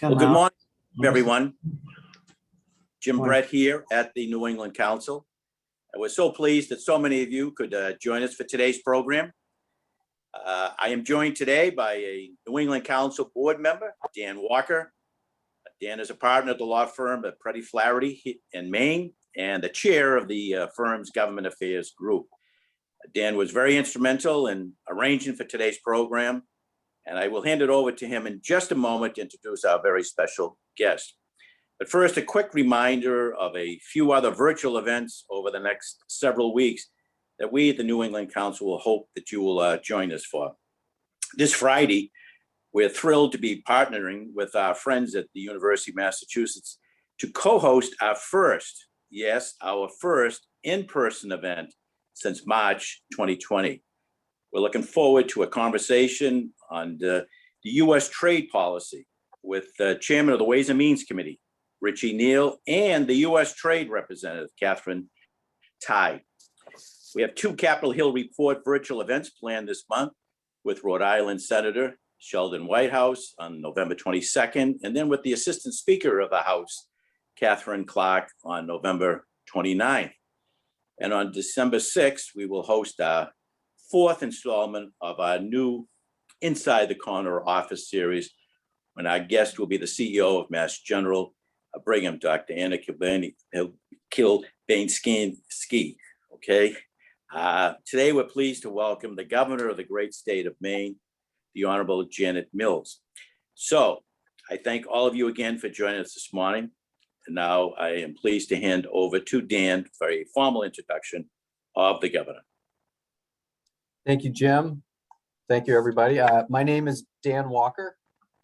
Well, good morning, everyone. Jim Morning. Brett here at the New England Council. I was so pleased that so many of you could join us for today's program. I am joined today by a New England Council board member, Dan Walker. Dan is a partner at the law firm at Pretty Flaherty in Maine and the chair of the firm's government affairs group. Dan was very instrumental in arranging for today's program, and I will hand it over to him in just a moment to introduce our very special guest. But first, a quick reminder of a few other virtual events over the next several weeks that we at the New England Council will hope that you will join us for. This Friday, we're thrilled to be partnering with our friends at the University of Massachusetts to co-host our first in-person event since March 2020. We're looking forward to a conversation on the U.S. trade policy with the chairman of the Ways and Means Committee, Richie Neal, and the U.S. Trade Representative, Catherine Tai. We have two Capitol Hill Report virtual events planned this month with Rhode Island Senator Sheldon Whitehouse on November 22nd, and then with the Assistant Speaker of the House, Catherine Clark, on November 29th. And on December 6th, we will host our fourth installment of our new Inside the Corner office series, when our guest will be the CEO of Mass General Brigham, Dr. Anna Kilbane-Ski. Okay. Today, we're pleased to welcome the governor of the great state of Maine, the Honorable Janet Mills. So I thank all of you again for joining us this morning. And now I am pleased to hand over to Dan for a formal introduction of the governor. Thank you, Jim. Thank you, everybody. My name is Dan Walker.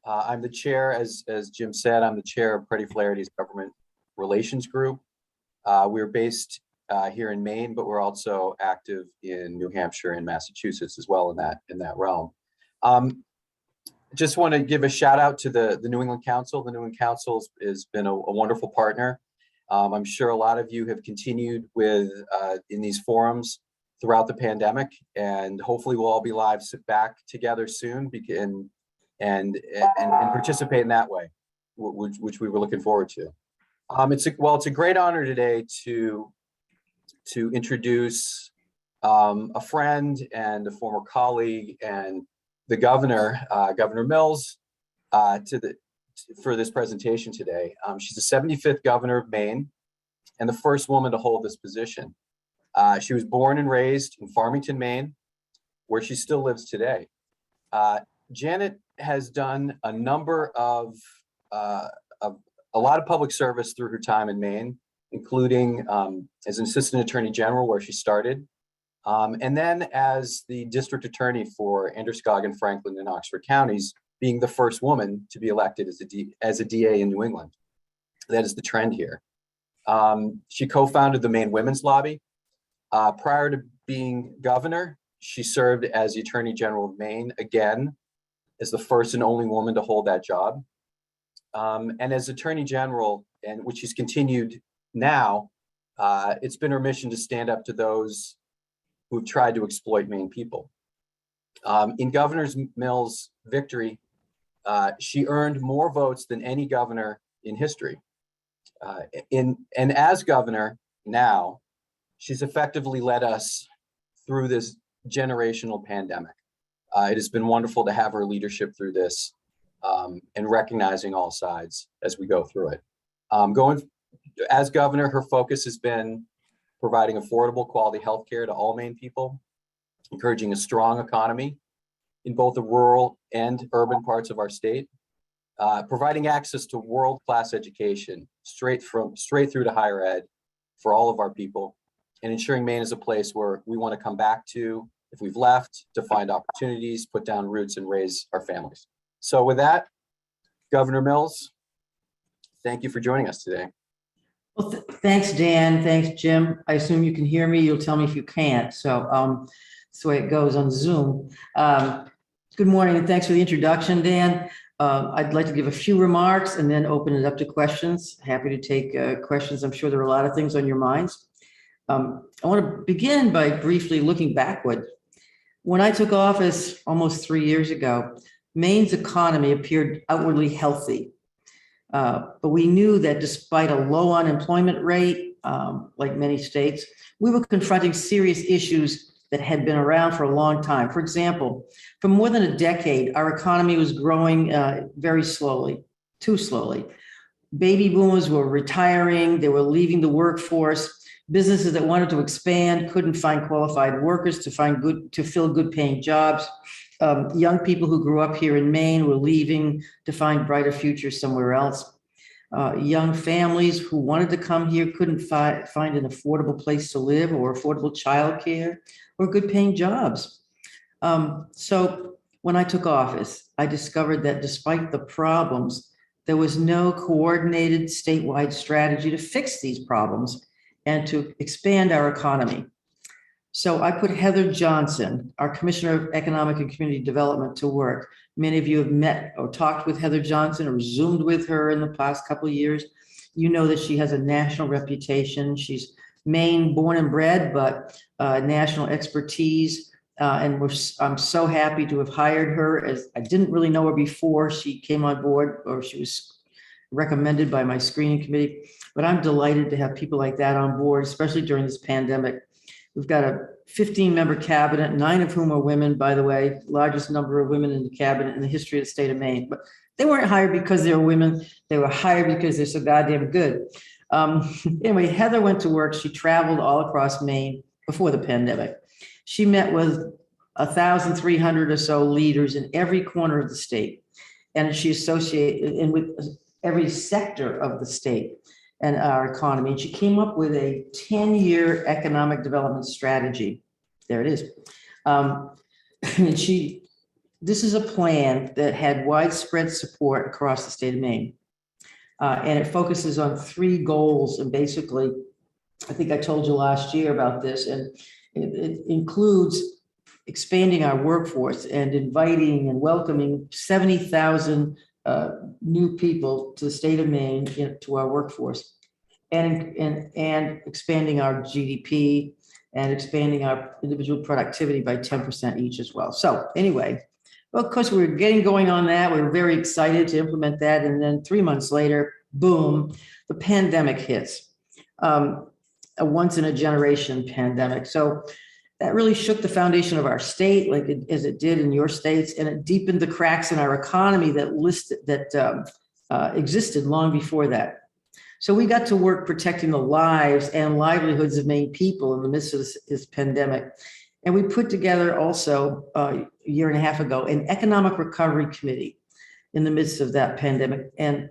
I'm the chair, as Jim said, I'm the chair of Pretty Flaherty's Government Relations Group. We're based here in Maine, but we're also active in New Hampshire and Massachusetts as well in that realm. Just want to give a shout out to the New England Council. The New England Council has been a wonderful partner. I'm sure a lot of you have continued with in these forums throughout the pandemic, and hopefully we'll all be back together soon and participate in that way, which we were looking forward to. It's a great honor today to introduce a friend and a former colleague and the governor, Governor Mills, for this presentation today. She's the 75th governor of Maine and the first woman to hold this position. She was born and raised in Farmington, Maine, where she still lives today. Janet has done a number of a lot of public service through her time in Maine, including as an assistant attorney general, where she started, and then as the district attorney for Androscoggin, Franklin, and Oxford counties, being the first woman to be elected as a DA in New England. That is the trend here. She co-founded the Maine Women's Lobby. Prior to being governor, she served as the Attorney General of Maine, again, as the first and only woman to hold that job. And as Attorney General, and which she's continued now, it's been her mission to stand up to those who've tried to exploit Maine people. In Governor Mills' victory, she earned more votes than any governor in history. And as governor now, she's effectively led us through this generational pandemic. It has been wonderful to have her leadership through this and recognizing all sides as we go through it. As governor, her focus has been providing affordable quality healthcare to all Maine people, encouraging a strong economy in both the rural and urban parts of our state, providing access to world-class education straight through to higher ed for all of our people, and ensuring Maine is a place where we want to come back to if we've left, to find opportunities, put down roots, and raise our families. So with that, Governor Mills, thank you for joining us today. Well, thanks, Dan. Thanks, Jim. I assume you can hear me. You'll tell me if you can't. So that's the way it goes on Zoom. Good morning, and thanks for the introduction, Dan. I'd like to give a few remarks and then open it up to questions. Happy to take questions. I'm sure there are a lot of things on your minds. I want to begin by briefly looking backward. When I took office almost 3 years ago, Maine's economy appeared outwardly healthy. But we knew that despite a low unemployment rate, like many states, we were confronting serious issues that had been around for a long time. For example, for more than a decade, our economy was growing very slowly, too slowly. Baby boomers were retiring, they were leaving the workforce. Businesses that wanted to expand couldn't find qualified workers to fill good paying jobs. Young people who grew up here in Maine were leaving to find brighter futures somewhere else. Young families who wanted to come here couldn't find an affordable place to live or affordable childcare or good paying jobs. So when I took office, I discovered that despite the problems, there was no coordinated statewide strategy to fix these problems and to expand our economy. So I put Heather Johnson, our Commissioner of Economic and Community Development, to work. Many of you have met or talked with Heather Johnson or Zoomed with her in the past couple of years. You know that she has a national reputation. She's Maine born and bred, but national expertise. And I'm so happy to have hired her, as I didn't really know her before she came on board, or she was recommended by my screening committee. But I'm delighted to have people like that on board, especially during this pandemic. We've got a 15-member cabinet, 9 of whom are women, by the way, largest number of women in the cabinet in the history of the state of Maine. But they weren't hired because they were women. They were hired because they're so goddamn good. Anyway, Heather went to work. She traveled all across Maine before the pandemic. She met with 1,300 or so leaders in every corner of the state. And she associated with every sector of the state and our economy. And she came up with a 10-year economic development strategy. There it is. And this is a plan that had widespread support across the state of Maine. And it focuses on 3 goals. And basically, I think I told you last year about this, and it includes expanding our workforce and inviting and welcoming 70,000 new people to the state of Maine, to our workforce, and expanding our GDP and expanding our individual productivity by 10% each as well. So anyway, well, of course, we were getting going on that. We were very excited to implement that. And then 3 months later, boom, the pandemic hits, a once in a generation pandemic. So that really shook the foundation of our state, as it did in your states, and it deepened the cracks in our economy that existed long before that. So we got to work protecting the lives and livelihoods of Maine people in the midst of this pandemic. And we put together also a year and a half ago an economic recovery committee in the midst of that pandemic. And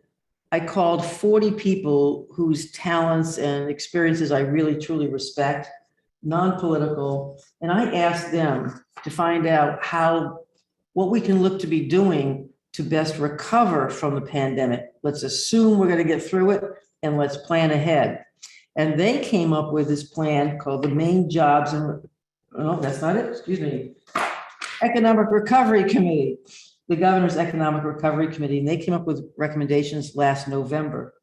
I called 40 people whose talents and experiences I really, truly respect, non-political, and I asked them to find out what we can look to be doing to best recover from the pandemic. Let's assume we're going to get through it, and let's plan ahead. And they came up with this plan called the Maine Jobs and, no, that's not it, excuse me, Economic Recovery Committee, the Governor's Economic Recovery Committee, and they came up with recommendations last November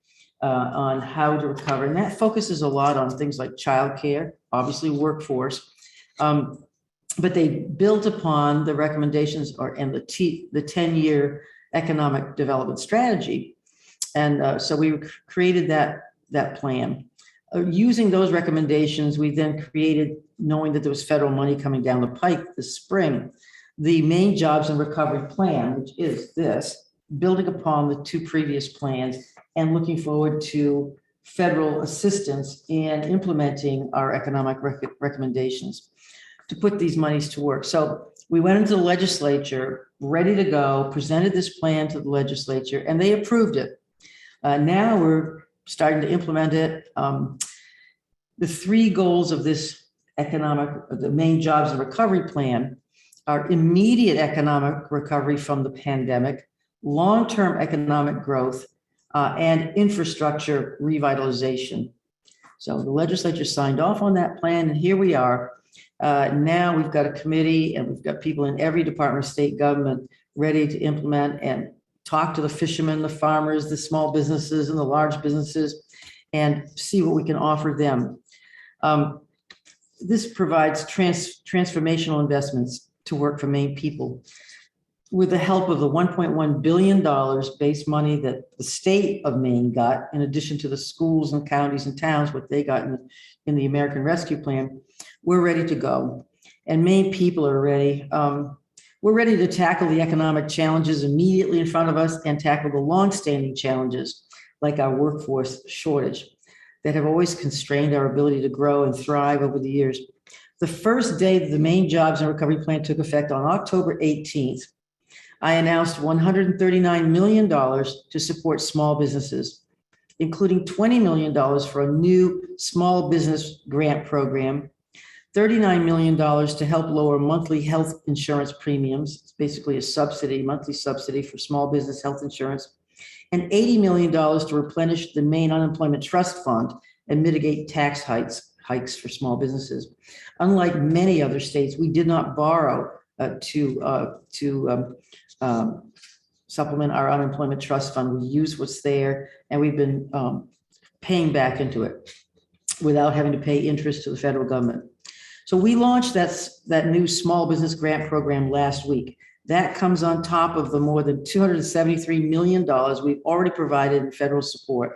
on how to recover. And that focuses a lot on things like childcare, obviously workforce, but they built upon the recommendations and the 10-year economic development strategy. And so we created that plan. Using those recommendations, we then created, knowing that there was federal money coming down the pike this spring, the Maine Jobs and Recovery Plan, which is this, building upon the 2 previous plans and looking forward to federal assistance in implementing our economic recommendations to put these monies to work. So we went into the legislature, ready to go, presented this plan to the legislature, and they approved it. Now we're starting to implement it. The 3 goals of this the Maine Jobs and Recovery Plan are immediate economic recovery from the pandemic, long-term economic growth, and infrastructure revitalization. So the legislature signed off on that plan, and here we are. Now we've got a committee, and we've got people in every department of state government ready to implement and talk to the fishermen, the farmers, the small businesses, and the large businesses, and see what we can offer them. This provides transformational investments to work for Maine people. with the help of the $1.1 billion base money that the state of Maine got, in addition to the schools and counties and towns, what they got in the American Rescue Plan, we're ready to go. And Maine people are ready. We're ready to tackle the economic challenges immediately in front of us and tackle the longstanding challenges like our workforce shortage that have always constrained our ability to grow and thrive over the years. The first day that the Maine Jobs and Recovery Plan took effect on October 18th, I announced $139 million to support small businesses, including $20 million for a new small business grant program, $39 million to help lower monthly health insurance premiums. It's basically a subsidy, monthly subsidy for small business health insurance, and $80 million to replenish the Maine Unemployment Trust Fund and mitigate tax hikes for small businesses. Unlike many other states, we did not borrow to supplement our unemployment trust fund. We used what's there, and we've been paying back into it without having to pay interest to the federal government. So we launched that new small business grant program last week. That comes on top of the more than $273 million we've already provided in federal support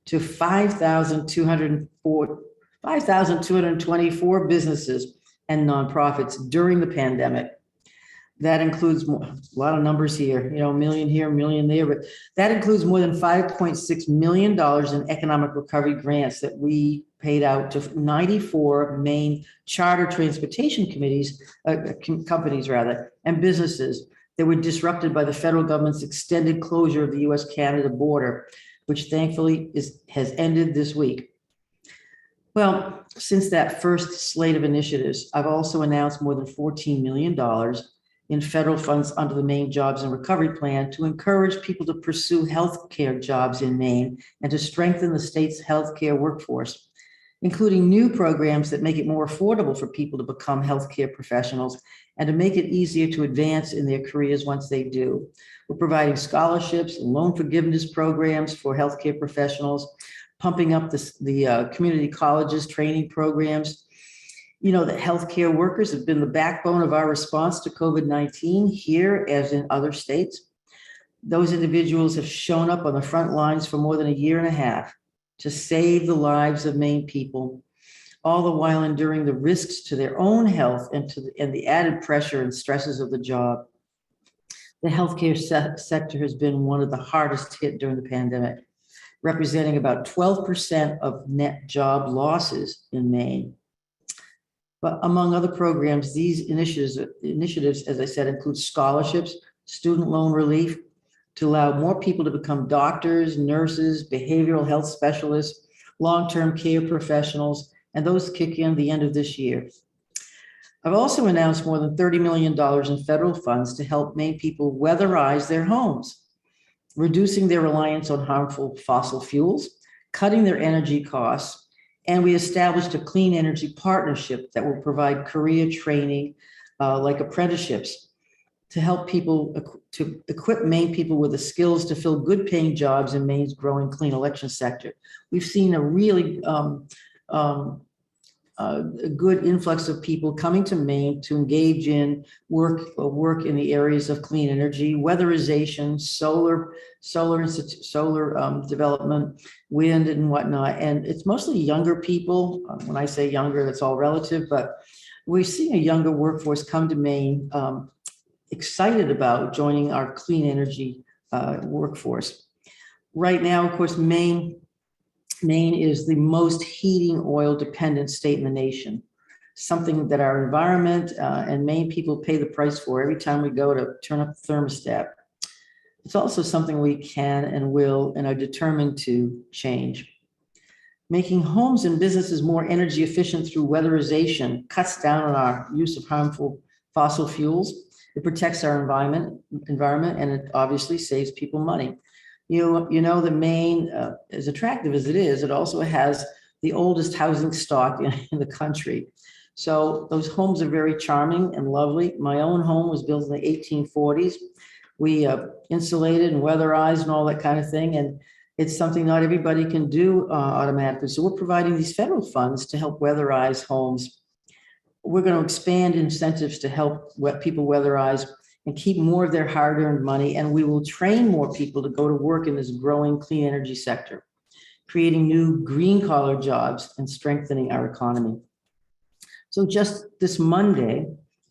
to 5,224 businesses and nonprofits during the pandemic. That includes a lot of numbers here, a million here, a million there, but that includes more than $5.6 million in economic recovery grants that we paid out to 94 Maine charter transportation companies and businesses that were disrupted by the federal government's extended closure of the US-Canada border, which thankfully has ended this week. Well, since that first slate of initiatives, I've also announced more than $14 million in federal funds under the Maine Jobs and Recovery Plan to encourage people to pursue healthcare jobs in Maine and to strengthen the state's healthcare workforce, including new programs that make it more affordable for people to become healthcare professionals and to make it easier to advance in their careers once they do. We're providing scholarships and loan forgiveness programs for healthcare professionals, pumping up the community colleges training programs. The healthcare workers have been the backbone of our response to COVID-19 here as in other states. Those individuals have shown up on the front lines for more than a year and a half to save the lives of Maine people, all the while enduring the risks to their own health and the added pressure and stresses of the job. The healthcare sector has been one of the hardest hit during the pandemic, representing about 12% of net job losses in Maine. But among other programs, these initiatives, as I said, include scholarships, student loan relief, to allow more people to become doctors, nurses, behavioral health specialists, long-term care professionals, and those kick in the end of this year. I've also announced more than $30 million in federal funds to help Maine people weatherize their homes, reducing their reliance on harmful fossil fuels, cutting their energy costs, and we established a clean energy partnership that will provide career training like apprenticeships to help people, to equip Maine people with the skills to fill good paying jobs in Maine's growing clean election sector. We've seen a really a good influx of people coming to Maine to engage in work in the areas of clean energy, weatherization, solar development, wind and whatnot. And it's mostly younger people. When I say younger, that's all relative, but we're seeing a younger workforce come to Maine, excited about joining our clean energy workforce. Right now, of course, Maine is the most heating oil dependent state in the nation, something that our environment and Maine people pay the price for every time we go to turn up the thermostat. It's also something we can and will and are determined to change. Making homes and businesses more energy efficient through weatherization cuts down on our use of harmful fossil fuels. It protects our environment, and it obviously saves people money. You know that Maine, as attractive as it is, it also has the oldest housing stock in the country. So those homes are very charming and lovely. My own home was built in the 1840s. We insulated and weatherized and all that kind of thing. And it's something not everybody can do automatically. So we're providing these federal funds to help weatherize homes. We're going to expand incentives to help people weatherize and keep more of their hard-earned money. And we will train more people to go to work in this growing clean energy sector, creating new green-collar jobs and strengthening our economy. So just this Monday,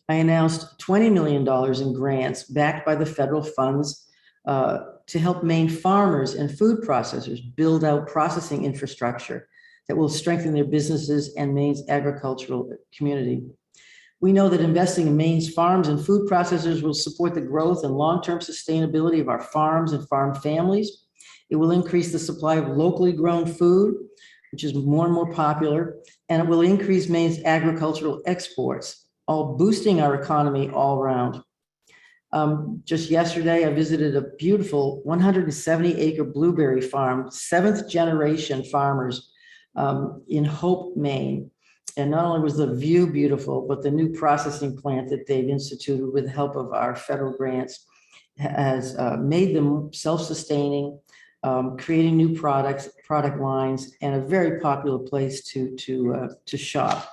I announced $20 million in grants backed by the federal funds to help Maine farmers and food processors build out processing infrastructure that will strengthen their businesses and Maine's agricultural community. We know that investing in Maine's farms and food processors will support the growth and long-term sustainability of our farms and farm families. It will increase the supply of locally grown food, which is more and more popular, and it will increase Maine's agricultural exports, all boosting our economy all around. Just yesterday, I visited a beautiful 170-acre blueberry farm, 7th generation farmers in Hope, Maine. And not only was the view beautiful, but the new processing plant that they've instituted with the help of our federal grants has made them self-sustaining, creating new product lines, and a very popular place to shop.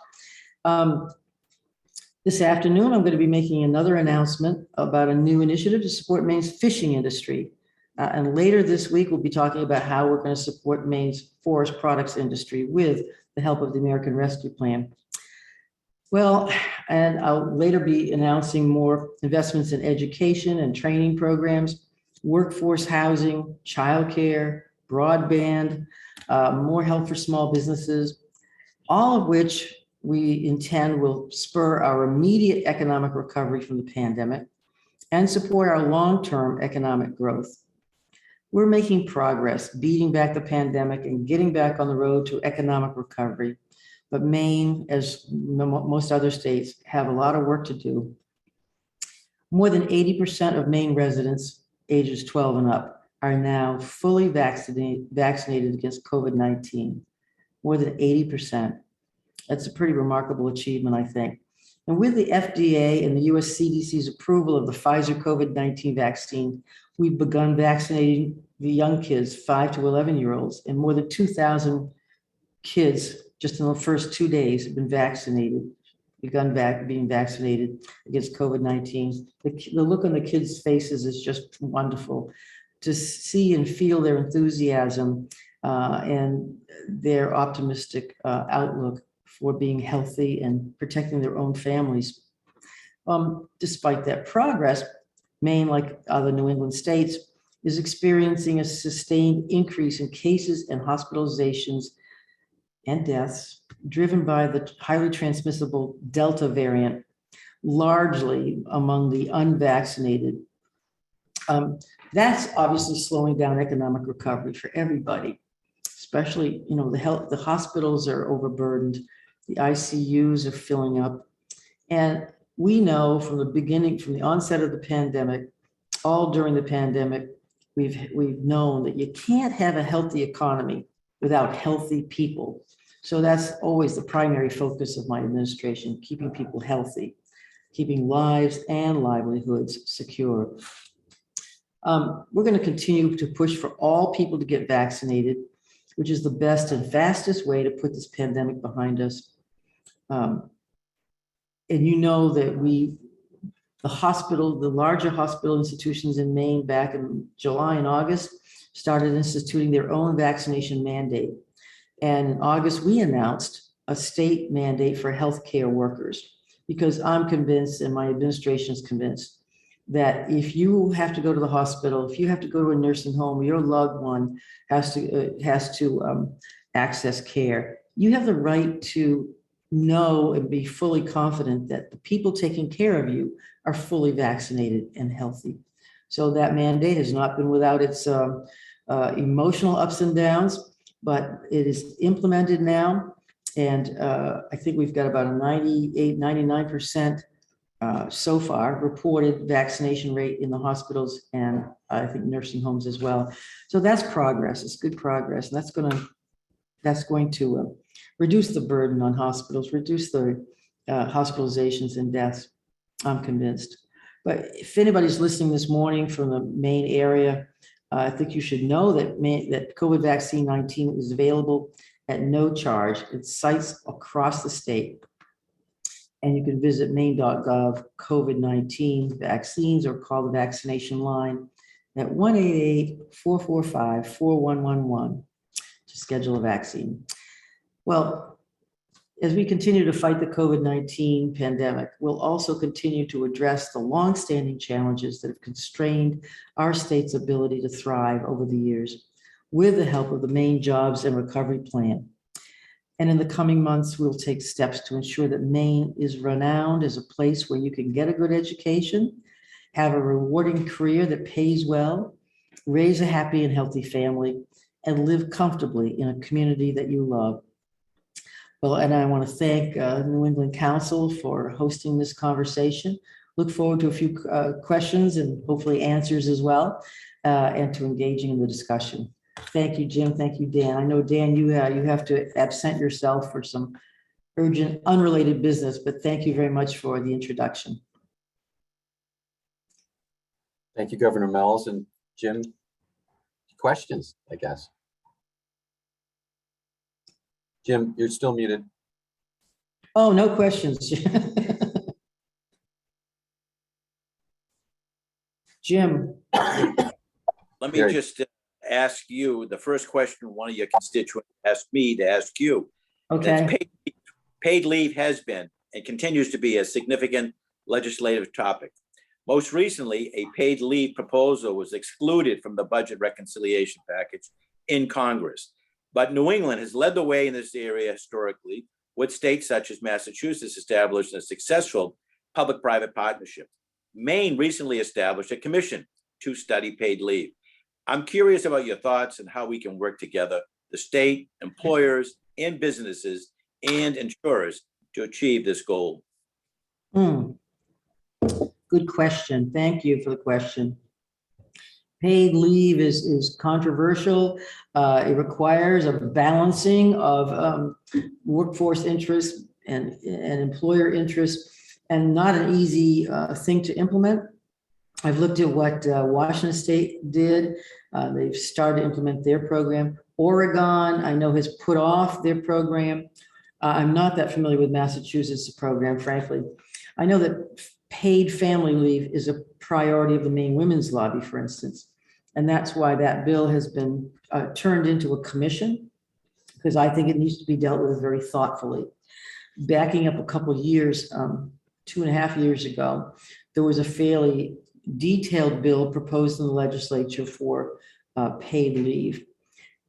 This afternoon, I'm going to be making another announcement about a new initiative to support Maine's fishing industry. And later this week, we'll be talking about how we're going to support Maine's forest products industry with the help of the American Rescue Plan. Well, and I'll later be announcing more investments in education and training programs, workforce housing, childcare, broadband, more help for small businesses, all of which we intend will spur our immediate economic recovery from the pandemic and support our long-term economic growth. We're making progress, beating back the pandemic and getting back on the road to economic recovery. But Maine, as most other states, have a lot of work to do. More than 80% of Maine residents ages 12 and up are now fully vaccinated against COVID-19. More than 80%. That's a pretty remarkable achievement, I think. And with the FDA and the US CDC's approval of the Pfizer COVID-19 vaccine, we've begun vaccinating the young kids, 5 to 11-year-olds, and more than 2,000 kids just in the first 2 days have been vaccinated, being vaccinated against COVID-19. The look on the kids' faces is just wonderful to see and feel their enthusiasm and their optimistic outlook for being healthy and protecting their own families. Despite that progress, Maine, like other New England states, is experiencing a sustained increase in cases and hospitalizations and deaths driven by the highly transmissible Delta variant, largely among the unvaccinated. That's obviously slowing down economic recovery for everybody, especially, the hospitals are overburdened, the ICUs are filling up. And we know from the onset of the pandemic, all during the pandemic, we've known that you can't have a healthy economy without healthy people. So that's always the primary focus of my administration, keeping people healthy, keeping lives and livelihoods secure. We're going to continue to push for all people to get vaccinated, which is the best and fastest way to put this pandemic behind us. And you know that the larger hospital institutions in Maine back in July and August started instituting their own vaccination mandate. And in August, we announced a state mandate for healthcare workers, because I'm convinced, and my administration is convinced, that if you have to go to the hospital, if you have to go to a nursing home, your loved one has to access care, you have the right to know and be fully confident that the people taking care of you are fully vaccinated and healthy. So that mandate has not been without its emotional ups and downs, but it is implemented now. And I think we've got about a 98, 99% so far reported vaccination rate in the hospitals, and I think nursing homes as well. So that's progress. It's good progress. And that's going to reduce the burden on hospitals, reduce the hospitalizations and deaths, I'm convinced. But if anybody's listening this morning from the Maine area, I think you should know that COVID vaccine 19 is available at no charge at sites across the state. And you can visit maine.gov COVID-19 vaccines or call the vaccination line at 1-888-445-4111 to schedule a vaccine. Well, as we continue to fight the COVID-19 pandemic, we'll also continue to address the longstanding challenges that have constrained our state's ability to thrive over the years with the help of the Maine Jobs and Recovery Plan. And in the coming months, we'll take steps to ensure that Maine is renowned as a place where you can get a good education, have a rewarding career that pays well, raise a happy and healthy family, and live comfortably in a community that you love. Well, and I want to thank New England Council for hosting this conversation. Look forward to a few questions and hopefully answers as well, and to engaging in the discussion. Thank you, Jim. Thank you, Dan. I know, Dan, you have to absent yourself for some urgent, unrelated business, but thank you very much for the introduction. Thank you, Governor Mills. And Jim, questions, I guess. Jim, you're still muted. Oh, no questions. Jim. Let me just ask you, the first question one of your constituents asked me to ask you. Okay. Paid leave has been and continues to be a significant legislative topic. Most recently, a paid leave proposal was excluded from the budget reconciliation package in Congress. But New England has led the way in this area historically, with states such as Massachusetts established a successful public-private partnership. Maine recently established a commission to study paid leave. I'm curious about your thoughts and how we can work together, the state, employers, and businesses, and insurers to achieve this goal. Good question. Thank you for the question. Paid leave is controversial. It requires a balancing of workforce interests and employer interests, and not an easy thing to implement. I've looked at what Washington State did. They've started to implement their program. Oregon, I know, has put off their program. I'm not that familiar with Massachusetts' program, frankly. I know that paid family leave is a priority of the Maine Women's Lobby, for instance. And that's why that bill has been turned into a commission, because I think it needs to be dealt with very thoughtfully. Backing up a couple of years, 2.5 years ago, there was a fairly detailed bill proposed in the legislature for paid leave.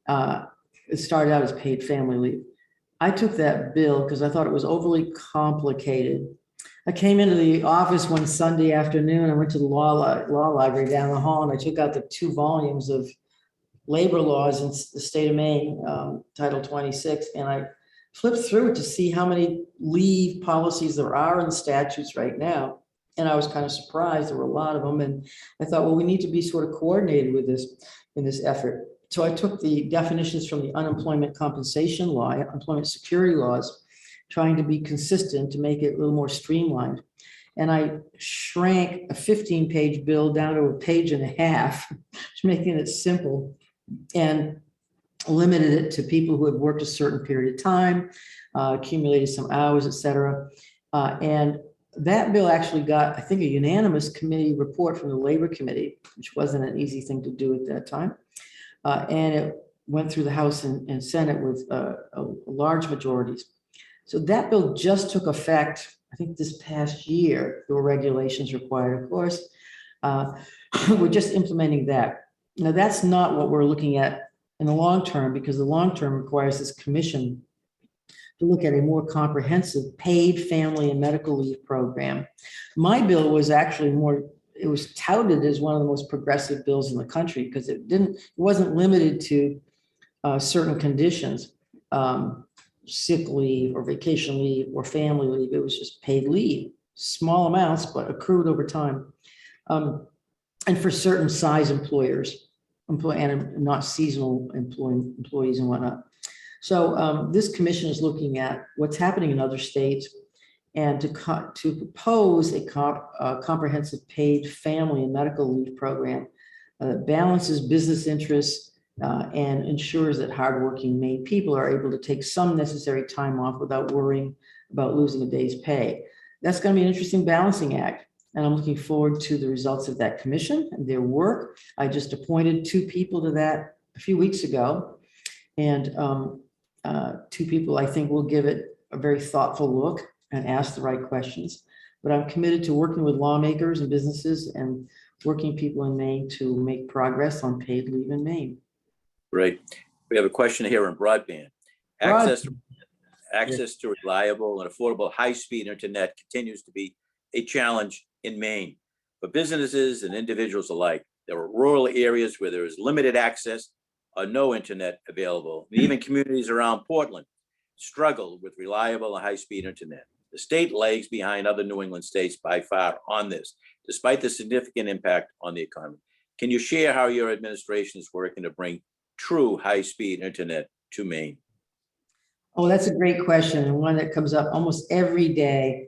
It started out as paid family leave. I took that bill because I thought it was overly complicated. I came into the office one Sunday afternoon. I went to the law library down the hall, and I took out the 2 volumes of labor laws in the state of Maine, Title 26, and I flipped through it to see how many leave policies there are in the statutes right now. And I was kind of surprised. There were a lot of them. And I thought, well, we need to be sort of coordinated with this in this effort. So I took the definitions from the unemployment compensation law, employment security laws, trying to be consistent to make it a little more streamlined. And I shrank a 15-page bill down to 1.5 pages, making it simple, and limited it to people who had worked a certain period of time, accumulated some hours, et cetera. And that bill actually got, I think, a unanimous committee report from the Labor Committee, which wasn't an easy thing to do at that time. And it went through the House and Senate with large majorities. So that bill just took effect, I think, this past year. There were regulations required, of course. We're just implementing that. Now, that's not what we're looking at in the long term, because the long term requires this commission to look at a more comprehensive paid family and medical leave program. My bill was actually it was touted as one of the most progressive bills in the country, because it wasn't limited to certain conditions, sick leave or vacation leave or family leave. It was just paid leave, small amounts, but accrued over time. And for certain size employers, and not seasonal employees and whatnot. So this commission is looking at what's happening in other states, and to propose a comprehensive paid family and medical leave program that balances business interests and ensures that hardworking Maine people are able to take some necessary time off without worrying about losing a day's pay. that's going to be an interesting balancing act. And I'm looking forward to the results of that commission and their work. I just appointed 2 people to that a few weeks ago. And 2 people I think will give it a very thoughtful look and ask the right questions. But I'm committed to working with lawmakers and businesses and working people in Maine to make progress on paid leave in Maine. Great. We have a question here on broadband. Access to reliable and affordable high-speed internet continues to be a challenge in Maine for businesses and individuals alike. There are rural areas where there is limited access or no internet available. And even communities around Portland struggle with reliable and high-speed internet. The state lags behind other New England states by far on this, despite the significant impact on the economy. Can you share how your administration is working to bring true high-speed internet to Maine? Oh, that's a great question, and one that comes up almost every day.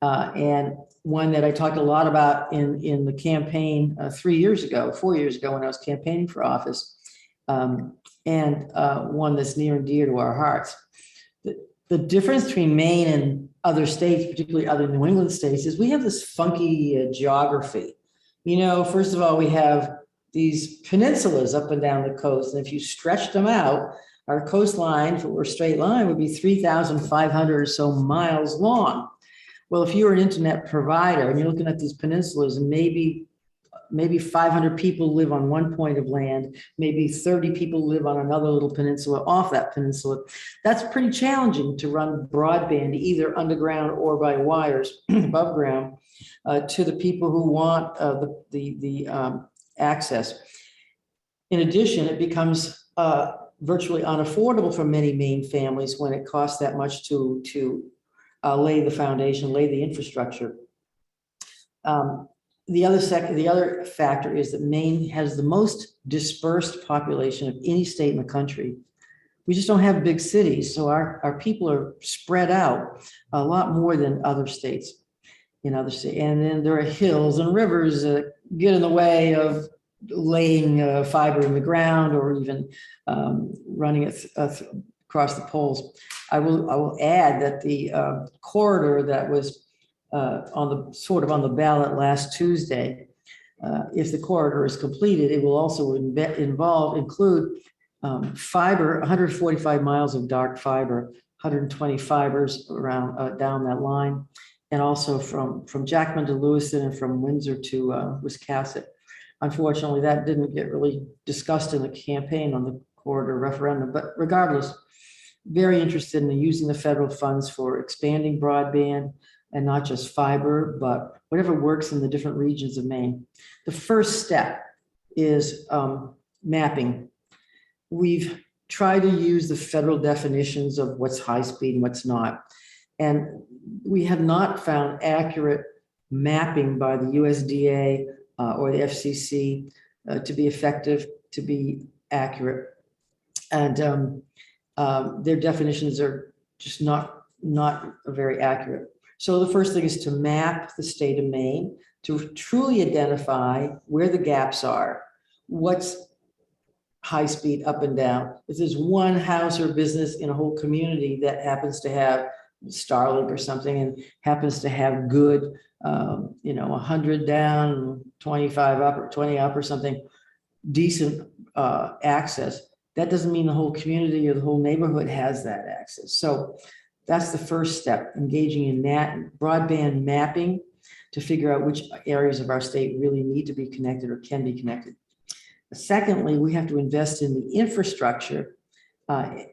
And one that I talked a lot about in the campaign 4 years ago when I was campaigning for office, and one that's near and dear to our hearts. The difference between Maine and other states, particularly other New England states, is we have this funky geography. You know, first of all, we have these peninsulas up and down the coast, and if you stretch them out, our coastline, if it were a straight line, would be 3,500 or so miles long. Well, if you're an internet provider and you're looking at these peninsulas, and maybe 500 people live on one point of land, maybe 30 people live on another little peninsula off that peninsula, that's pretty challenging to run broadband either underground or by wires above ground to the people who want the access. In addition, it becomes virtually unaffordable for many Maine families when it costs that much to lay the foundation, lay the infrastructure. The other factor is that Maine has the most dispersed population of any state in the country. We just don't have big cities, so our people are spread out a lot more than other states. And then there are hills and rivers that get in the way of laying fiber in the ground or even running it across the poles. I will add that the corridor that was on the ballot last Tuesday, if the corridor is completed, it will also include fiber, 145 miles of dark fiber, 120 fibers around down that line, and also from Jackman to Lewiston and from Windsor to Wiscasset. Unfortunately, that didn't get really discussed in the campaign on the corridor referendum, but regardless, very interested in using the federal funds for expanding broadband and not just fiber, but whatever works in the different regions of Maine. The first step is mapping. We've tried to use the federal definitions of what's high speed and what's not. And we have not found accurate mapping by the USDA or the FCC to be effective, to be accurate. And their definitions are just not very accurate. So the first thing is to map the state of Maine, to truly identify where the gaps are, what's high speed up and down. If there's one house or business in a whole community that happens to have Starlink or something and happens to have good, 100 down, 25 up or 20 up or something, decent access, that doesn't mean the whole community or the whole neighborhood has that access. So that's the first step, engaging in broadband mapping to figure out which areas of our state really need to be connected or can be connected. Secondly, we have to invest in the infrastructure,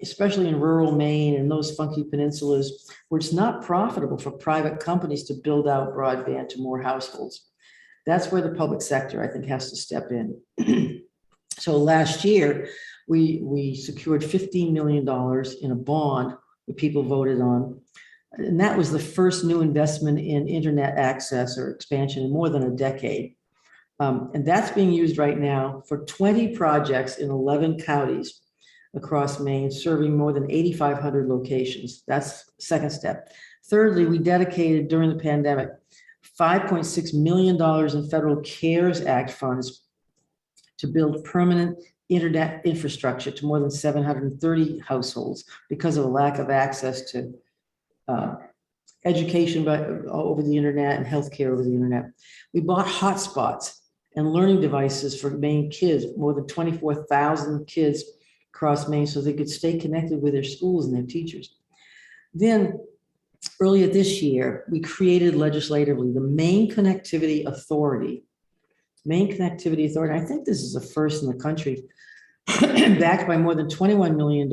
especially in rural Maine and those funky peninsulas where it's not profitable for private companies to build out broadband to more households. That's where the public sector, I think, has to step in. So last year, we secured $15 million in a bond that people voted on. And that was the first new investment in internet access or expansion in more than a decade. And that's being used right now for 20 projects in 11 counties across Maine, serving more than 8,500 locations. That's the second step. Thirdly, we dedicated during the pandemic $5.6 million in federal CARES Act funds to build permanent internet infrastructure to more than 730 households because of a lack of access to education over the internet and healthcare over the internet. We bought hotspots and learning devices for Maine kids, more than 24,000 kids across Maine, so they could stay connected with their schools and their teachers. Then earlier this year, we created legislatively the Maine Connectivity Authority. Maine Connectivity Authority, I think this is the first in the country, backed by more than $21 million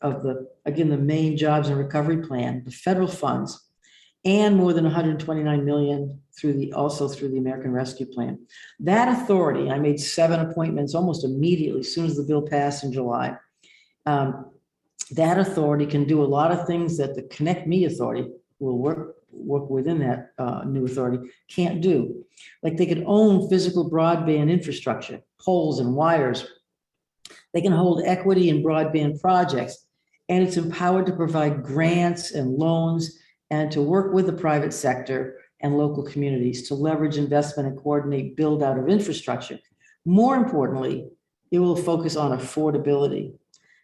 of the Maine Jobs and Recovery Plan, the federal funds, and more than 129 million through the American Rescue Plan. That authority, I made 7 appointments almost immediately, as soon as the bill passed in July. That authority can do a lot of things that the Connect Me Authority will work within that new authority can't do. Like they could own physical broadband infrastructure, poles and wires. They can hold equity in broadband projects, and it's empowered to provide grants and loans and to work with the private sector and local communities to leverage investment and coordinate build out of infrastructure. More importantly, it will focus on affordability.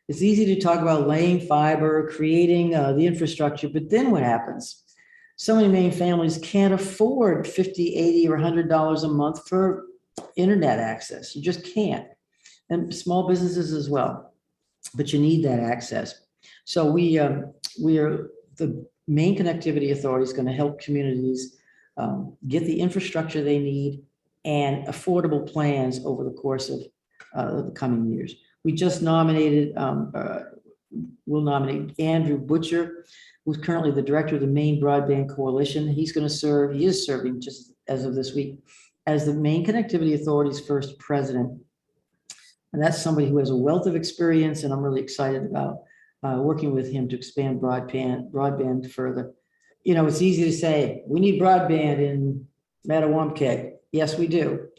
It's easy to talk about laying fiber, creating the infrastructure, but then what happens? So many Maine families can't afford $50, $80, or $100 a month for internet access. You just can't. And small businesses as well, but you need that access. So we are the Maine Connectivity Authority is going to help communities get the infrastructure they need and affordable plans over the course of the coming years. We just nominated, we'll nominate Andrew Butcher, who's currently the director of the Maine Broadband Coalition. He's going to serve, he is serving just as of this week, as the Maine Connectivity Authority's first president. And that's somebody who has a wealth of experience, and I'm really excited about working with him to expand broadband further. You know, it's easy to say, we need broadband in Mattawamkeag. Yes, we do.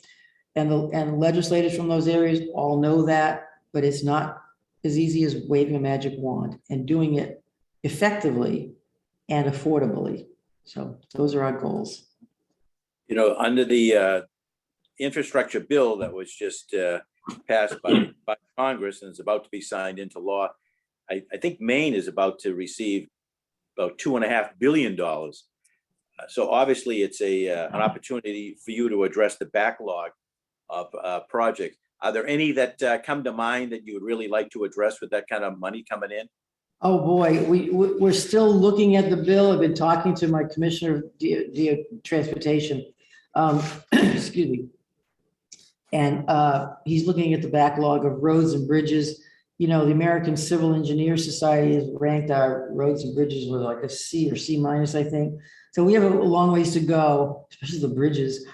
And legislators from those areas all know that, but it's not as easy as waving a magic wand and doing it effectively and affordably. So those are our goals. You know, under the infrastructure bill that was just passed by Congress and is about to be signed into law, I think Maine is about to receive about $2.5 billion. So obviously it's an opportunity for you to address the backlog of projects. Are there any that come to mind that you would really like to address with that kind of money coming in? Oh boy, we're still looking at the bill. I've been talking to my commissioner of transportation, excuse me, and he's looking at the backlog of roads and bridges. You know, the American Civil Engineer Society has ranked our roads and bridges with like a C or C minus, I think. So we have a long ways to go, especially the bridges.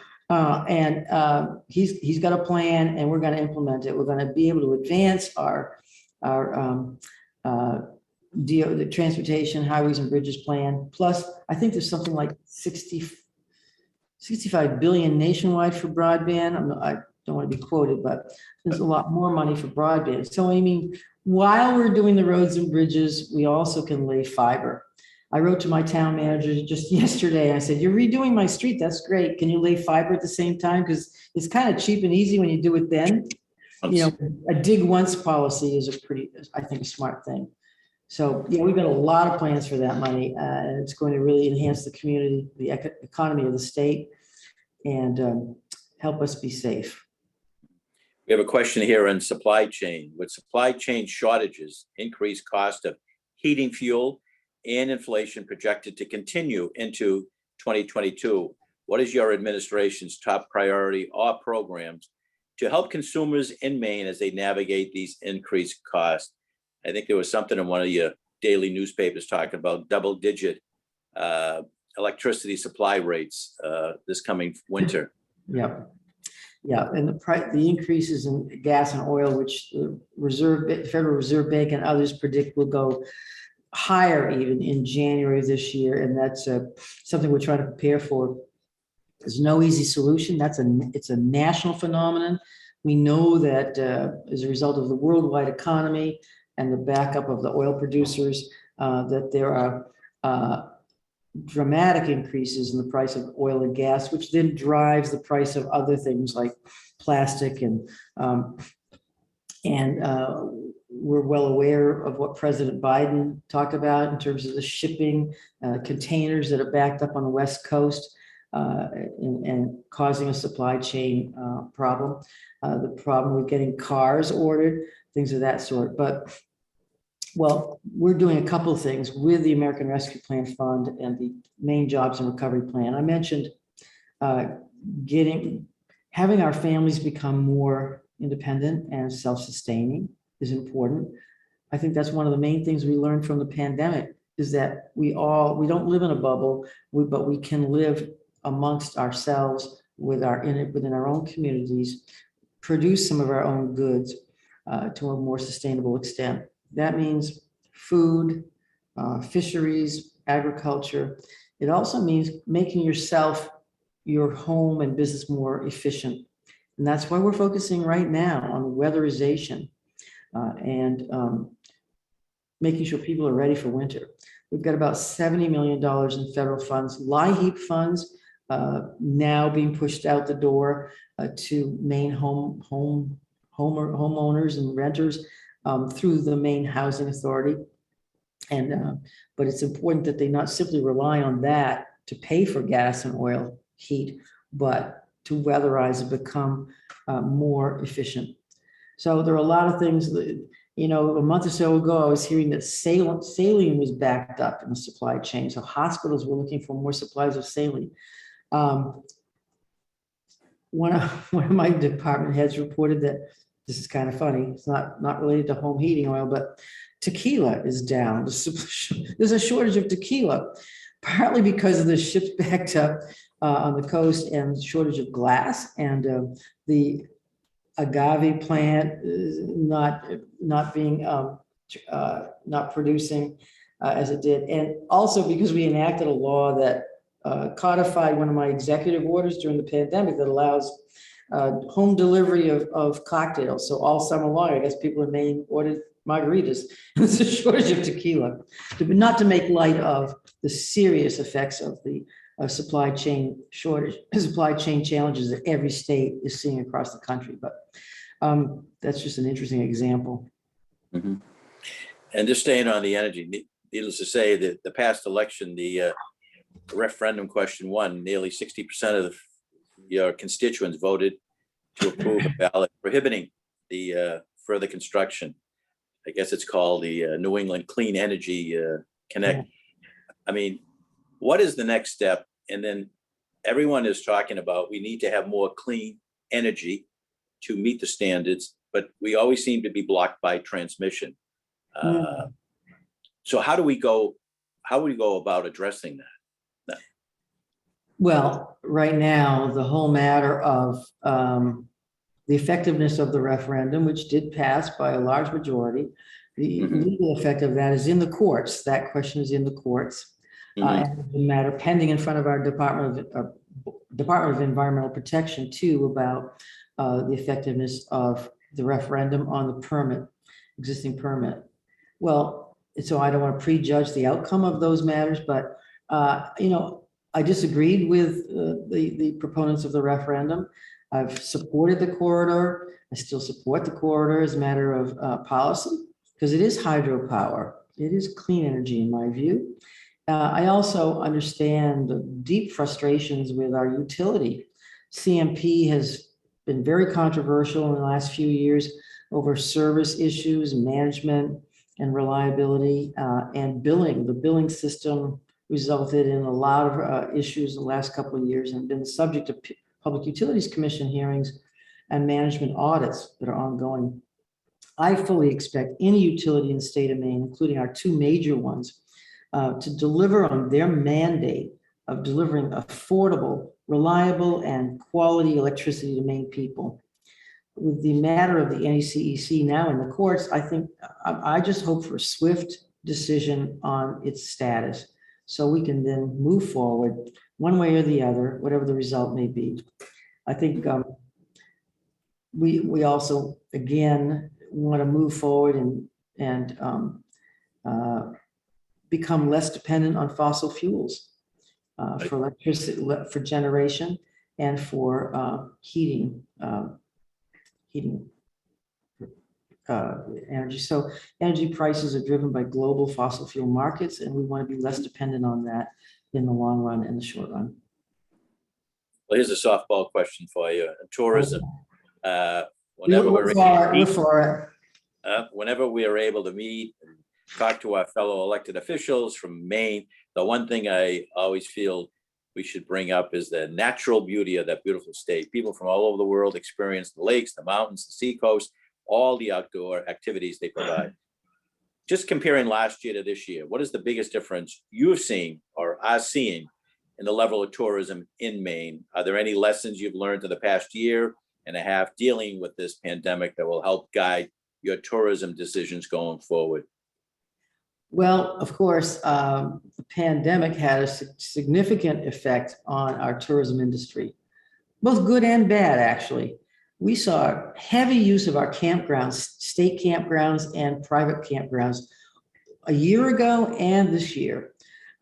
He's got a plan, and we're going to implement it. We're going to be able to advance our the transportation, highways and bridges plan. Plus, I think there's something like 65 billion nationwide for broadband. I don't want to be quoted, but there's a lot more money for broadband. So, I mean, while we're doing the roads and bridges, we also can lay fiber. I wrote to my town manager just yesterday. I said, "You're redoing my street. That's great. Can you lay fiber at the same time? Because it's kind of cheap and easy when you do it then." You know, a dig once policy is I think, a smart thing. So, yeah, we've got a lot of plans for that money, and it's going to really enhance the community, the economy of the state, and help us be safe. We have a question here on supply chain. With supply chain shortages, increased cost of heating fuel, and inflation projected to continue into 2022, what is your administration's top priority or programs to help consumers in Maine as they navigate these increased costs? I think there was something in one of your daily newspapers talking about double-digit electricity supply rates this coming winter. Yeah. Yeah, and the increases in gas and oil, which the Federal Reserve Bank and others predict will go higher even in January of this year, and that's something we're trying to prepare for. There's no easy solution. It's a national phenomenon. We know that as a result of the worldwide economy and the backup of the oil producers, that there are dramatic increases in the price of oil and gas, which then drives the price of other things like plastic and we're well aware of what President Biden talked about in terms of the shipping containers that are backed up on the West Coast and causing a supply chain problem. The problem with getting cars ordered, things of that sort. But, well, we're doing a couple of things with the American Rescue Plan Fund and the Maine Jobs and Recovery Plan. I mentioned having our families become more independent and self-sustaining is important. I think that's one of the main things we learned from the pandemic is that we don't live in a bubble, but we can live amongst ourselves within our own communities, produce some of our own goods to a more sustainable extent. That means food, fisheries, agriculture. It also means making your home and business more efficient. And that's why we're focusing right now on weatherization and making sure people are ready for winter. We've got about $70 million in federal funds, LIHEAP funds now being pushed out the door to Maine homeowners and renters through the Maine Housing Authority. And but it's important that they not simply rely on that to pay for gas and oil heat, but to weatherize and become more efficient. So there are a lot of things that, a month or so ago, I was hearing that saline was backed up in the supply chain. So hospitals were looking for more supplies of saline. One of my department heads reported that, this is kind of funny, it's not related to home heating oil, but tequila is down. There's a shortage of tequila, partly because of the ships backed up on the coast and shortage of glass, and the agave plant not producing as it did, and also because we enacted a law that codified one of my executive orders during the pandemic that allows home delivery of cocktails. So all summer long, I guess people in Maine ordered margaritas. There's a shortage of tequila, not to make light of the serious effects of the supply chain challenges that every state is seeing across the country. But that's just an interesting example. Mm-hmm. And just staying on the energy, needless to say that the past election, the referendum question won. Nearly 60% of your constituents voted to approve a ballot prohibiting the further construction. I guess it's called the New England Clean Energy Connect. Yeah. I mean, what is the next step? And then everyone is talking about we need to have more clean energy to meet the standards, but we always seem to be blocked by transmission. So how do we go about addressing that? Well, right now, the whole matter of the effectiveness of the referendum, which did pass by a large majority, the legal effect of that is in the courts. That question is in the courts. And the matter pending in front of our Department of Environmental Protection too, about the effectiveness of the referendum on the existing permit. Well, so I don't want to prejudge the outcome of those matters, but I disagreed with the proponents of the referendum. I've supported the corridor. I still support the corridor as a matter of policy because it is hydropower. It is clean energy in my view. I also understand the deep frustrations with our utility. CMP has been very controversial in the last few years over service issues, management, and reliability, and billing. The billing system resulted in a lot of issues in the last couple of years and been the subject of Public Utilities Commission hearings and management audits that are ongoing. I fully expect any utility in the state of Maine, including our two major ones, to deliver on their mandate of delivering affordable, reliable, and quality electricity to Maine people. With the matter of the NECEC now in the courts, I just hope for a swift decision on its status so we can then move forward one way or the other, whatever the result may be. I think we also, again, want to move forward and become less dependent on fossil fuels for electricity, for generation, and for heating energy. So energy prices are driven by global fossil fuel markets, and we want to be less dependent on that in the long run and the short run. Well, here's a softball question for you. Tourism. We're Whenever for it. whenever we are able to meet and talk to our fellow elected officials from Maine, the one thing I always feel we should bring up is the natural beauty of that beautiful state. People from all over the world experience the lakes, the mountains, the seacoast, all the outdoor activities they provide. Just comparing last year to this year, what is the biggest difference you've seen or are seeing in the level of tourism in Maine? Are there any lessons you've learned in the past year and a half dealing with this pandemic that will help guide your tourism decisions going forward? Well, of course, the pandemic had a significant effect on our tourism industry, both good and bad, actually. We saw heavy use of our campgrounds, state campgrounds and private campgrounds a year ago and this year.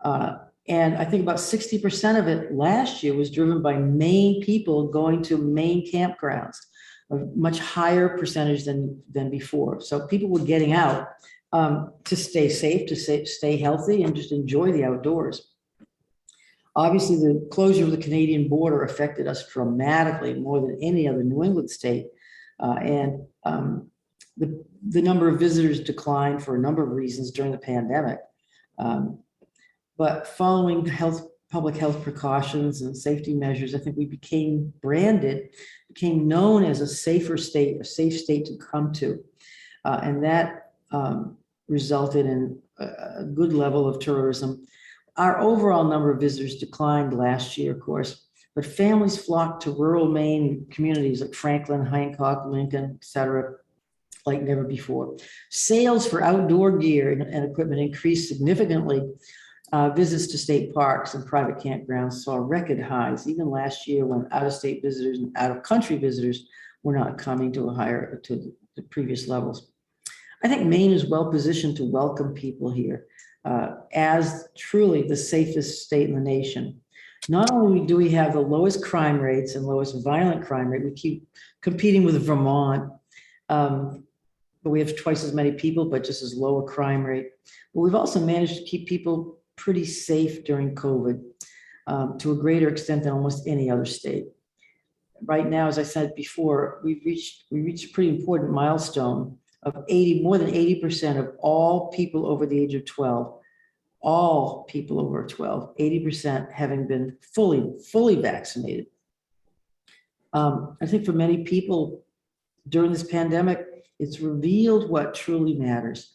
And I think about 60% of it last year was driven by Maine people going to Maine campgrounds, a much higher percentage than before. So people were getting out to stay safe, to stay healthy, and just enjoy the outdoors. Obviously, the closure of the Canadian border affected us dramatically, more than any other New England state. And the number of visitors declined for a number of reasons during the pandemic. But following public health precautions and safety measures, I think we became known as a safer state, a safe state to come to. And that resulted in a good level of tourism. Our overall number of visitors declined last year, of course, but families flocked to rural Maine communities like Franklin, Hancock, Lincoln, et cetera, like never before. Sales for outdoor gear and equipment increased significantly. Visits to state parks and private campgrounds saw record highs, even last year when out-of-state visitors and out-of-country visitors were not coming to the previous levels. I think Maine is well positioned to welcome people here as truly the safest state in the nation. Not only do we have the lowest crime rates and lowest violent crime rate, we keep competing with Vermont, but we have twice as many people, but just as low a crime rate. But we've also managed to keep people pretty safe during COVID to a greater extent than almost any other state. Right now, as I said before, we reached a pretty important milestone of more than 80% of all people over the age of 12, 80% having been fully vaccinated. I think for many people during this pandemic, it's revealed what truly matters.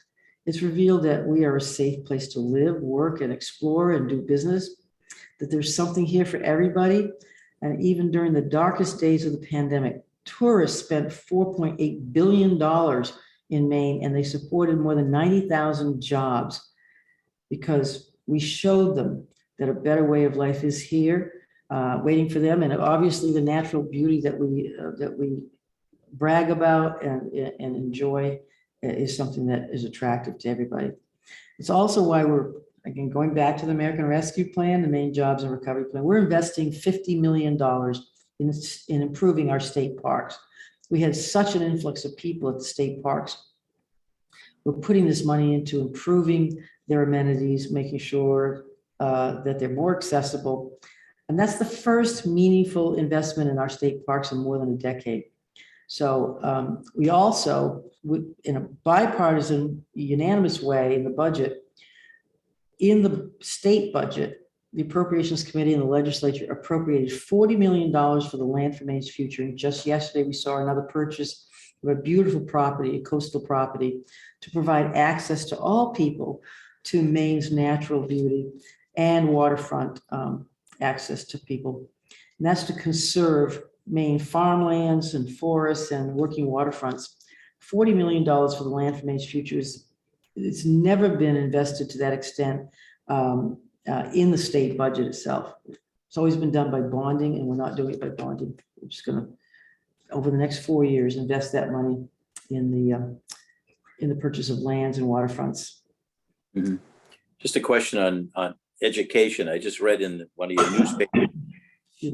It's revealed that we are a safe place to live, work, and explore and do business, that there's something here for everybody. And even during the darkest days of the pandemic, tourists spent $4.8 billion in Maine, and they supported more than 90,000 jobs because we showed them that a better way of life is here, waiting for them. And obviously the natural beauty that we brag about and enjoy is something that is attractive to everybody. It's also why we're, again, going back to the American Rescue Plan, the Maine Jobs and Recovery Plan, we're investing $50 million in improving our state parks. We had such an influx of people at the state parks. We're putting this money into improving their amenities, making sure that they're more accessible. And that's the first meaningful investment in our state parks in more than a decade. So we also, in a bipartisan, unanimous way in the budget, in the state budget, the Appropriations Committee and the legislature appropriated $40 million for the Land for Maine's Future. And just yesterday, we saw another purchase of a beautiful property, a coastal property, to provide access to all people to Maine's natural beauty and waterfront access to people. And that's to conserve Maine farmlands and forests and working waterfronts. $40 million for the Land for Maine's Future it's never been invested to that extent in the state budget itself. It's always been done by bonding, and we're not doing it by bonding. We're just going to, over the next 4 years, invest that money in the purchase of lands and waterfronts. Mm-hmm. Just a question on education. I just read in one of your newspapers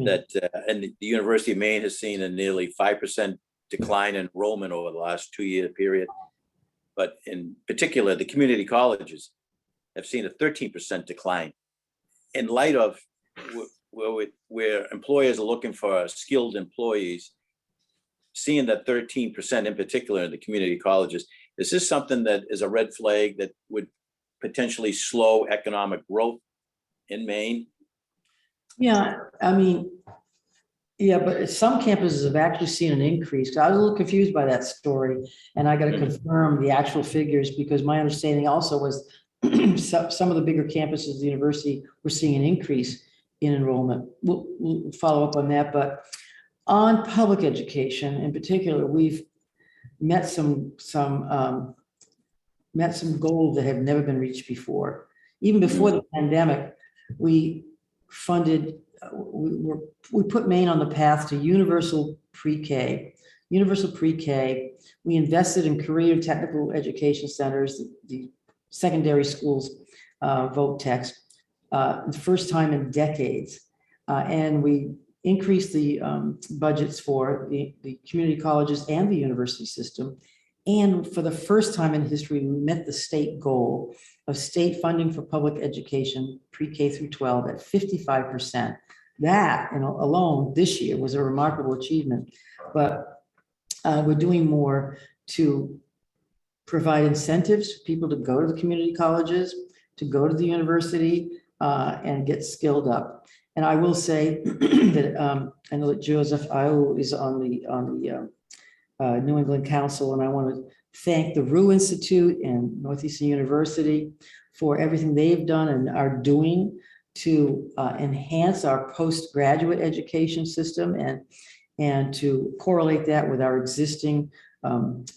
that and the University of Maine has seen a nearly 5% decline in enrollment over the last 2-year period. But in particular, the community colleges have seen a 13% decline in light of where employers are looking for skilled employees. Seeing that 13% in particular in the community colleges, is this something that is a red flag that would potentially slow economic growth in Maine? Yeah, I mean, yeah, but some campuses have actually seen an increase. I was a little confused by that story, and I got to confirm the actual figures, because my understanding also was some of the bigger campuses of the university were seeing an increase in enrollment. We'll follow up on that, but on public education in particular, we've met some goals that have never been reached before. Even before the pandemic, we funded, we put Maine on the path to universal pre-K. We invested in career and technical education centers, the secondary schools, voc techs, the first time in decades. And we increased the budgets for the community colleges and the university system. And for the first time in history, we met the state goal of state funding for public education, pre-K through 12 at 55%. That alone this year was a remarkable achievement, but we're doing more to provide incentives for people to go to the community colleges, to go to the university, and get skilled up. And I will say that I know that Joseph Iou is on the New England Council, and I want to thank the Rue Institute and Northeastern University for everything they've done and are doing to enhance our postgraduate education system and to correlate that with our existing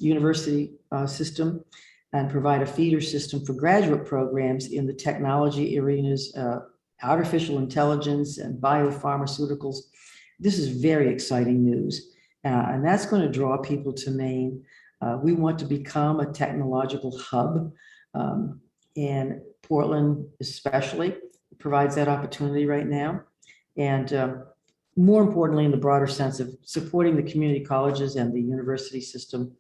university system, and provide a feeder system for graduate programs in the technology arenas, artificial intelligence and biopharmaceuticals. This is very exciting news. And that's going to draw people to Maine. We want to become a technological hub, and Portland especially provides that opportunity right now. And more importantly, in the broader sense of supporting the community colleges and the university system,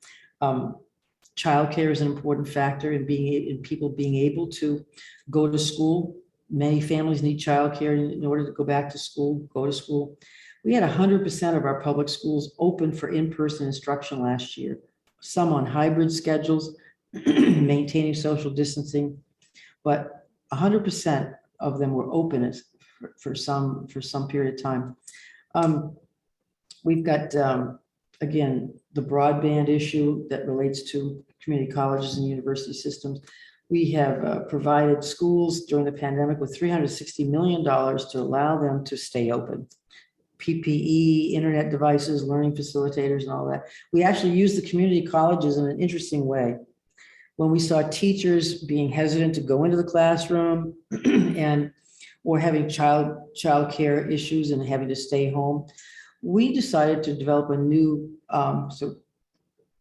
childcare is an important factor in people being able to go to school. Many families need childcare in order to go back to school, go to school. We had 100% of our public schools open for in-person instruction last year, some on hybrid schedules, maintaining social distancing, but 100% of them were open for some period of time. We've got, again, the broadband issue that relates to community colleges and university systems. We have provided schools during the pandemic with $360 million to allow them to stay open. PPE, internet devices, learning facilitators, and all that. We actually use the community colleges in an interesting way. When we saw teachers being hesitant to go into the classroom or having child care issues and having to stay home, we decided to develop a new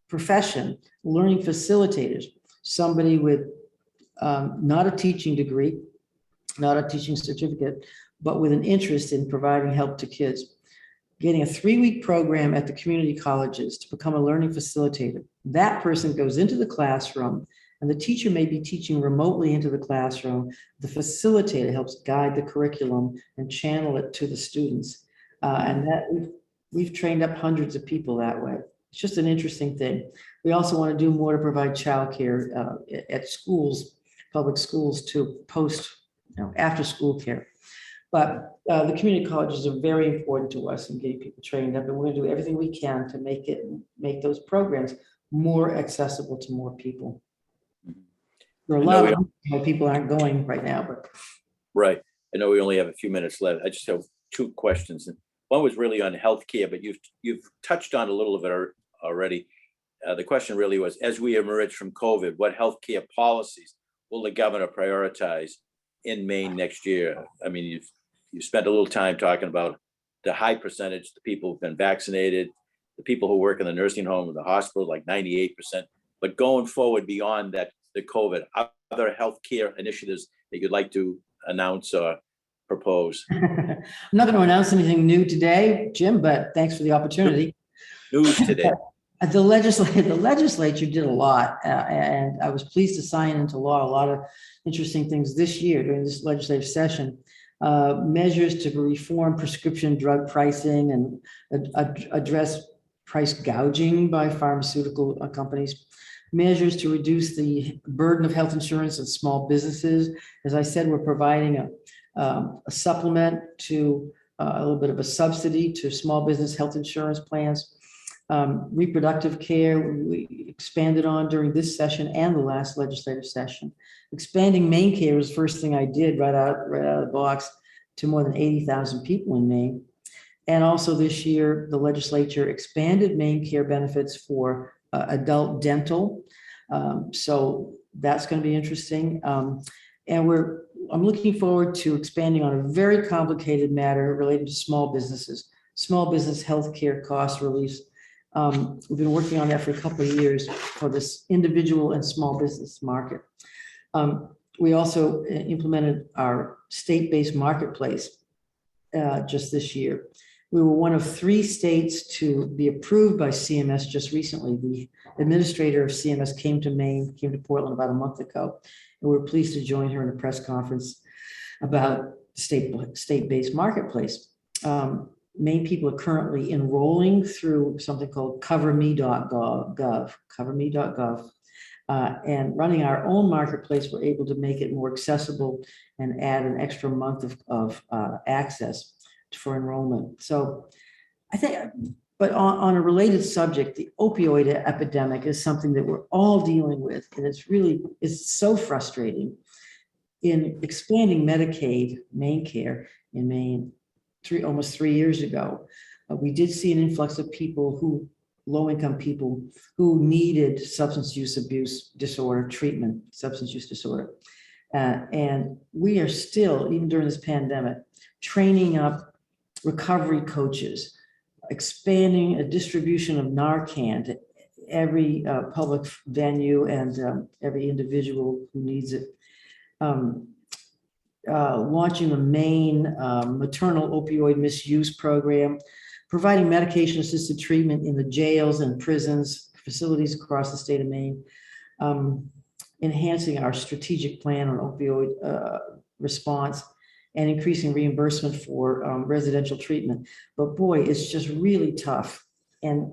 profession, learning facilitators, somebody with not a teaching degree, not a teaching certificate, but with an interest in providing help to kids, getting a 3-week program at the community colleges to become a learning facilitator. That person goes into the classroom, and the teacher may be teaching remotely into the classroom. The facilitator helps guide the curriculum and channel it to the students. And that we've trained up hundreds of people that way. It's just an interesting thing. We also want to do more to provide childcare at schools, public schools, to post, after school care. But the community colleges are very important to us in getting people trained up, and we're going to do everything we can to make those programs more accessible to more people. There are a lot of people aren't going right now, but right. I know we only have a few minutes left. I just have 2 questions. One was really on healthcare, but you've touched on a little of it already. The question really was, as we emerge from COVID, what healthcare policies will the governor prioritize in Maine next year? I mean, you've spent a little time talking about the high percentage, the people who've been vaccinated, the people who work in the nursing home or the hospital, like 98%. But going forward beyond that, the COVID, other healthcare initiatives that you'd like to announce or propose? I'm not going to announce anything new today, Jim, but thanks for the opportunity. News today. The legislature did a lot, and I was pleased to sign into law a lot of interesting things this year during this legislative session. Measures to reform prescription drug pricing and address price gouging by pharmaceutical companies. Measures to reduce the burden of health insurance on small businesses. As I said, we're providing a supplement to a little bit of a subsidy to small business health insurance plans. Reproductive care, we expanded on during this session and the last legislative session. Expanding Maine care was the first thing I did right out of the box to more than 80,000 people in Maine. And also this year, the legislature expanded Maine care benefits for adult dental. So that's going to be interesting. And I'm looking forward to expanding on a very complicated matter related to small businesses, small business healthcare cost relief. We've been working on that for a couple of years for this individual and small business market. We also implemented our state-based marketplace just this year. We were one of 3 states to be approved by CMS just recently. The administrator of CMS came to Portland about a month ago, and we're pleased to join her in a press conference about state-based marketplace. Maine people are currently enrolling through something called coverme.gov, and running our own marketplace. We're able to make it more accessible and add an extra month of access for enrollment. So I think, but on a related subject, the opioid epidemic is something that we're all dealing with, and it's so frustrating. In expanding Medicaid, Maine care in Maine, almost 3 years ago, we did see an influx of low-income people who needed substance use disorder treatment. And we are still, even during this pandemic, training up recovery coaches, expanding a distribution of Narcan to every public venue and every individual who needs it. Launching the Maine maternal opioid misuse program, providing medication-assisted treatment in the jails and prisons, facilities across the state of Maine, enhancing our strategic plan on opioid response, and increasing reimbursement for residential treatment. But boy, it's just really tough. And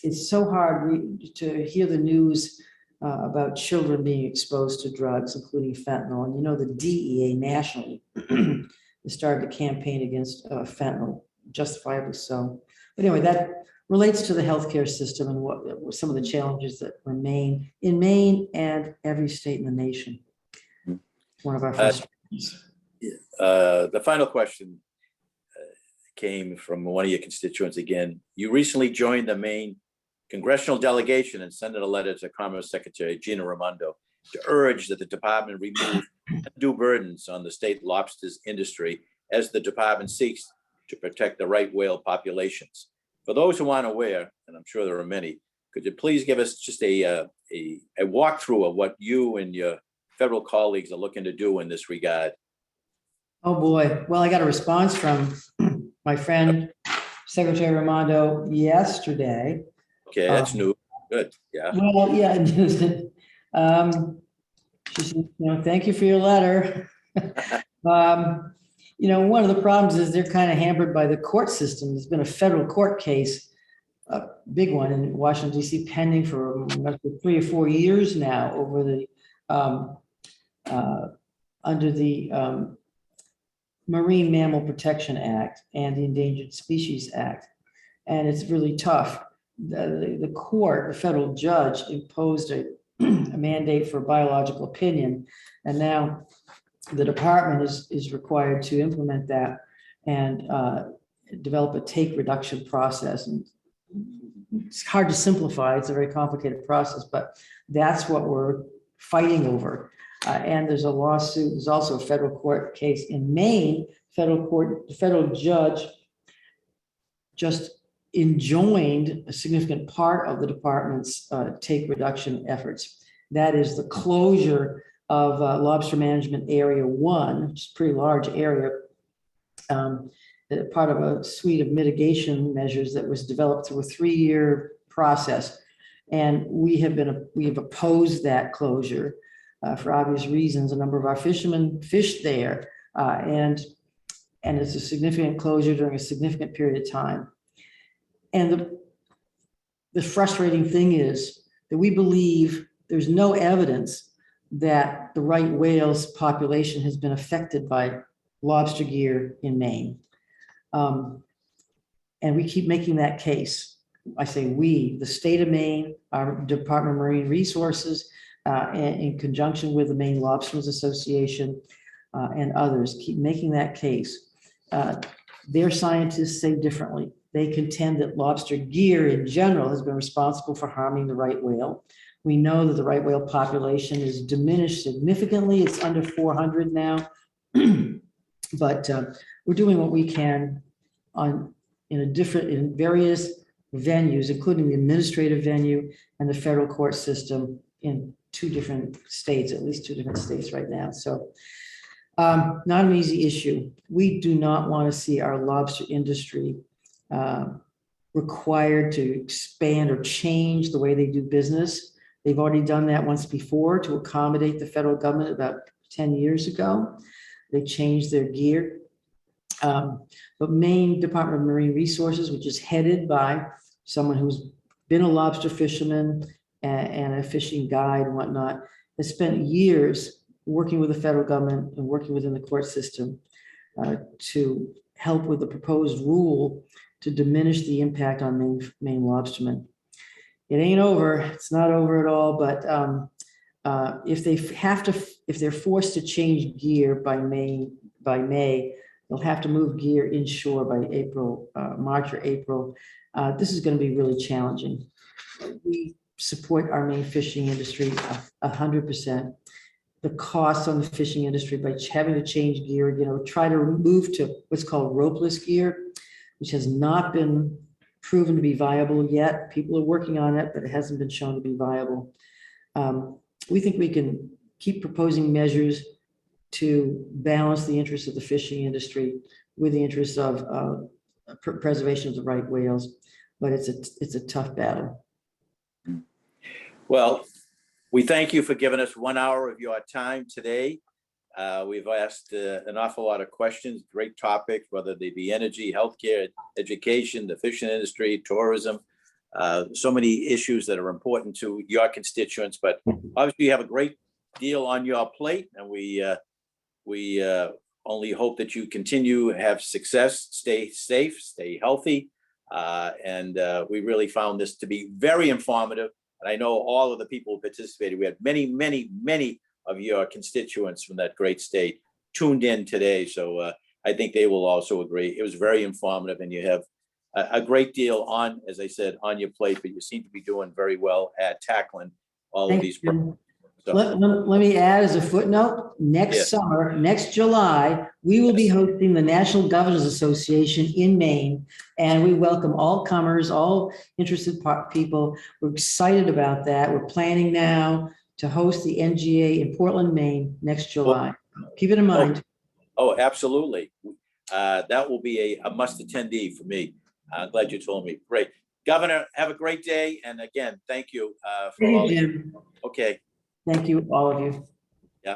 it's so hard to hear the news about children being exposed to drugs, including fentanyl. And you know, the DEA nationally has started a campaign against fentanyl, justifiably so. But anyway, that relates to the healthcare system and what some of the challenges that remain in Maine and every state in the nation. One of our frustrations. The final question came from one of your constituents again. You recently joined the Maine congressional delegation and sent a letter to Commerce Secretary Gina Raimondo to urge that the department remove undue burdens on the state lobsters industry as the department seeks to protect the right whale populations. For those who aren't aware, and I'm sure there are many, could you please give us just a walkthrough of what you and your federal colleagues are looking to do in this regard? Oh boy. Well, I got a response from my friend, Secretary Raimondo, yesterday. Okay, that's new. Good. Yeah. Well, yeah. She said, thank you for your letter. One of the problems is they're kind of hampered by the court system. There's been a federal court case, a big one in Washington, D.C., pending for 3 or 4 years now over the under the Marine Mammal Protection Act and the Endangered Species Act. And it's really tough. The court, the federal judge, imposed a mandate for biological opinion. And now the department is required to implement that and develop a take reduction process. And it's hard to simplify. It's a very complicated process, but that's what we're fighting over. And there's a lawsuit. There's also a federal court case in Maine. The federal judge just enjoined a significant part of the department's take reduction efforts. That is the closure of Lobster Management Area 1, which is a pretty large area, part of a suite of mitigation measures that was developed through a 3-year process. And we have opposed that closure for obvious reasons. A number of our fishermen fish there, and it's a significant closure during a significant period of time. And the frustrating thing is that we believe there's no evidence that the right whale's population has been affected by lobster gear in Maine. And we keep making that case. I say we, the state of Maine, our Department of Marine Resources, in conjunction with the Maine Lobstermen's Association and others, keep making that case. Their scientists say differently. They contend that lobster gear in general has been responsible for harming the right whale. We know that the right whale population is diminished significantly. It's under 400 now, but we're doing what we can in various venues, including the administrative venue and the federal court system in two different states, at least two different states right now. So not an easy issue. We do not want to see our lobster industry required to expand or change the way they do business. They've already done that once before to accommodate the federal government about 10 years ago. They changed their gear. But Maine Department of Marine Resources, which is headed by someone who's been a lobster fisherman and a fishing guide and whatnot, has spent years working with the federal government and working within the court system to help with the proposed rule to diminish the impact on Maine lobstermen. It ain't over. It's not over at all. But if they're forced to change gear by May, they'll have to move gear inshore by April, March or April. This is going to be really challenging. We support our Maine fishing industry 100%. The costs on the fishing industry by having to change gear, try to move to what's called ropeless gear, which has not been proven to be viable yet. People are working on it, but it hasn't been shown to be viable. We think we can keep proposing measures to balance the interests of the fishing industry with the interests of preservation of the right whales, but it's a tough battle. Well, we thank you for giving us 1 hour of your time today. We've asked an awful lot of questions, great topics, whether they be energy, healthcare, education, the fishing industry, tourism, so many issues that are important to your constituents. But obviously you have a great deal on your plate, and we only hope that you continue to have success, stay safe, stay healthy. And we really found this to be very informative. And I know all of the people who participated, we had many, many, many of your constituents from that great state tuned in today. So I think they will also agree. It was very informative, and you have a great deal on, as I said, on your plate, but you seem to be doing very well at tackling all of these problems. So, let me add as a footnote, next summer, next July, we will be hosting the National Governors Association in Maine, and we welcome all comers, all interested people. We're excited about that. We're planning now to host the NGA in Portland, Maine next July. Keep it in mind. Oh, absolutely. That will be a must attendee for me. I'm glad you told me. Great. Governor, have a great day. And again, thank you for all. Jim. Okay. Thank you, all of you.